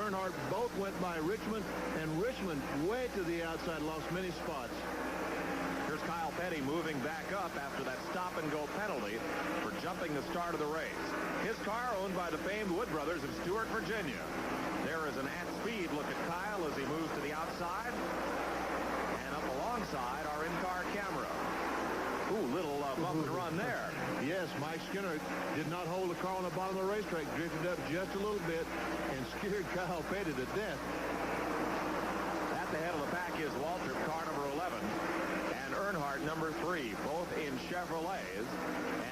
Earnhardt both went by Richmond, and Richmond way to the outside lost many spots. Here's Kyle Petty moving back up after that stop-and-go penalty for jumping the start of the race. His car owned by the famed Wood brothers of Stewart, Virginia. There is an at-speed look at Kyle as he moves to the outside. And up alongside our in-car camera. Ooh, little bump and run there. Yes, Mike Skinner did not hold the car on the bottom of the racetrack, drifted up just a little bit, and scared Kyle Petty to death. At the head of the pack is Waltrip, car number 11, and Earnhardt, number 3, both in Chevrolets,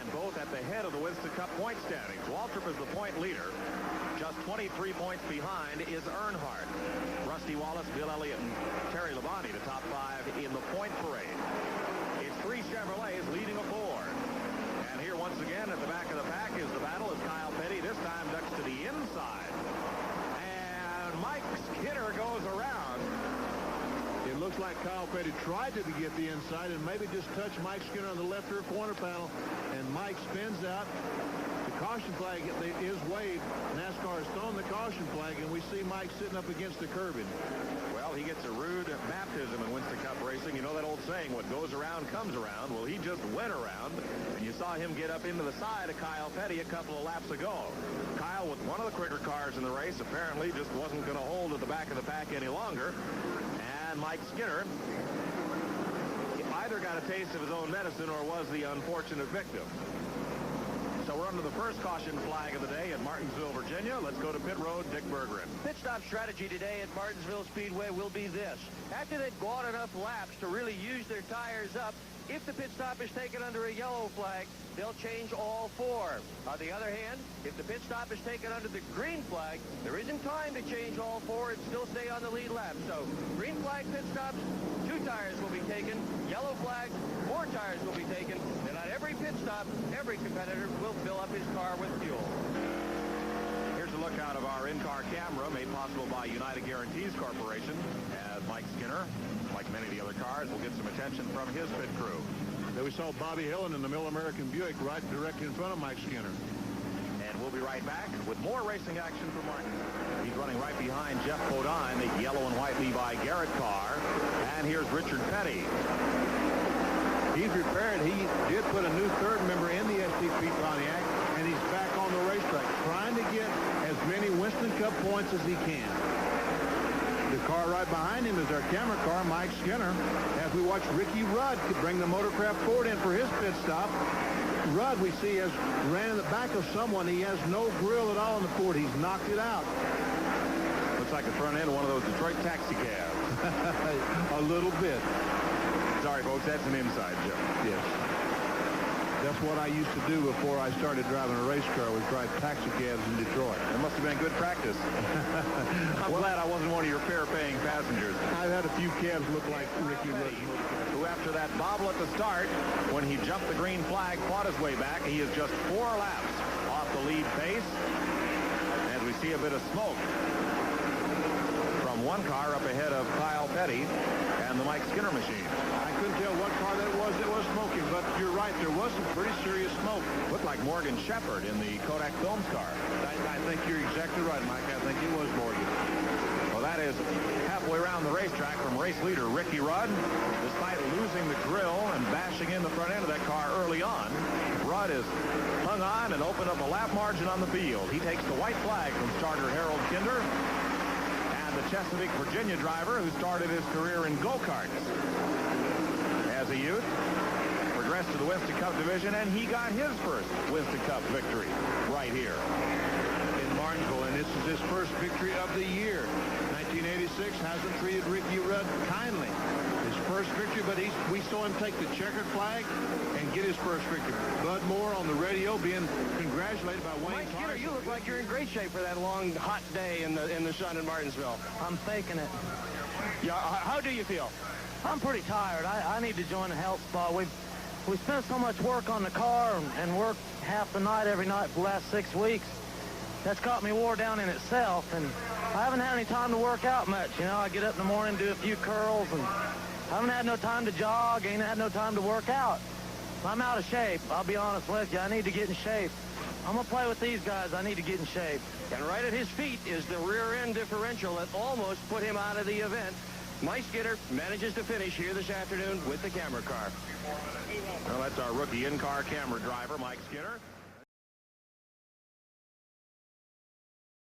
and both at the head of the Winston Cup point standings. Waltrip is the point leader. Just 23 points behind is Earnhardt. Rusty Wallace, Bill Elliott, and Terry Labonte, the top 5 in the point parade. It's 3 Chevrolets leading a 4. And here once again at the back of the pack is the battle as Kyle Petty this time ducks to the inside. And Mike Skinner goes around. It looks like Kyle Petty tried to get the inside and maybe just touch Mike Skinner on the left rear corner panel. And Mike spins out. The caution flag is waved. NASCAR has thrown the caution flag, and we see Mike sitting up against the curbing. Well, he gets a rude baptism in Winston Cup racing. You know that old saying, what goes around comes around. Well, he just went around, and you saw him get up into the side of Kyle Petty a couple of laps ago. Kyle, with one of the quicker cars in the race, apparently just wasn't going to hold at the back of the pack any longer. And Mike Skinner either got a taste of his own medicine or was the unfortunate victim. So we're under the first caution flag of the day at Martinsville, Virginia. Let's go to pit road, Dick Berggren. Pit stop strategy today at Martinsville Speedway will be this. After they've gone enough laps to really use their tires up, if the pit stop is taken under a yellow flag, they'll change all 4. On the other hand, if the pit stop is taken under the green flag, there isn't time to change all 4 and still stay on the lead lap. So green flag pit stops, 2 tires will be taken. Yellow flag, 4 tires will be taken. And on every pit stop, every competitor will fill up his car with fuel. Here's a look out of our in-car camera made possible by United Guarantees Corporation. As Mike Skinner, like many of the other cars, will get some attention from his pit crew. There we saw Bobby Hillin in the Middle American Buick right directly in front of Mike Skinner. And we'll be right back with more racing action from Martin. He's running right behind Jeff Bodine, the yellow and white Levi Garrett car. And here's Richard Petty. He's repaired. He did put a new third member in the STP Pontiac, and he's back on the racetrack trying to get as many Winston Cup points as he can. The car right behind him is our camera car, Mike Skinner. As we watch Ricky Rudd could bring the Motorcraft Ford in for his pit stop. Rudd, we see, has ran in the back of someone. He has no grill at all in the Ford. He's knocked it out. Looks like the front end of one of those Detroit taxi cabs. A little bit. Sorry, folks, that's an inside joke. Yes. That's what I used to do before I started driving a race car, was drive taxi cabs in Detroit. That must have been good practice. I'm glad I wasn't one of your fare-paying passengers. I've had a few cabs look like Ricky Rudd. Who, after that bobble at the start, when he jumped the green flag, fought his way back. He is just 4 laps off the lead pace. As we see a bit of smoke from one car up ahead of Kyle Petty and the Mike Skinner machine. I couldn't tell what car that was smoking, but you're right, there was some pretty serious smoke. Looked like Morgan Shepherd in the Kodak Films car. I think you're exactly right, Mike. I think it was Morgan. Well, that is halfway around the racetrack from race leader Ricky Rudd. Despite losing the grill and bashing in the front end of that car early on, Rudd has hung on and opened up a lap margin on the field. He takes the white flag from starter Harold Kinder, and the Chesapeake, Virginia driver who started his career in go-karts as a youth, progressed to the Winston Cup division, and he got his first Winston Cup victory right here in Martinsville, and this is his first victory of the year. 1986 hasn't treated Ricky Rudd kindly. His first victory, but we saw him take the checkered flag and get his first victory. Bud Moore on the radio being congratulated by Wayne Mike Skinner, you look like you're in great shape for that long, hot day in the sun in Martinsville. I'm faking it. Yeah, how do you feel? I'm pretty tired. I need to join a health spa. We spent so much work on the car and worked half the night every night for the last 6 weeks. That's got me wore down in itself, and I haven't had any time to work out much. You know, I get up in the morning, do a few curls, and I haven't had no time to jog, ain't had no time to work out. I'm out of shape, I'll be honest with you. I need to get in shape. I'm going to play with these guys. I need to get in shape. And right at his feet is the rear end differential that almost put him out of the event. Mike Skinner manages to finish here this afternoon with the camera car. Well, that's our rookie in-car camera driver, Mike Skinner.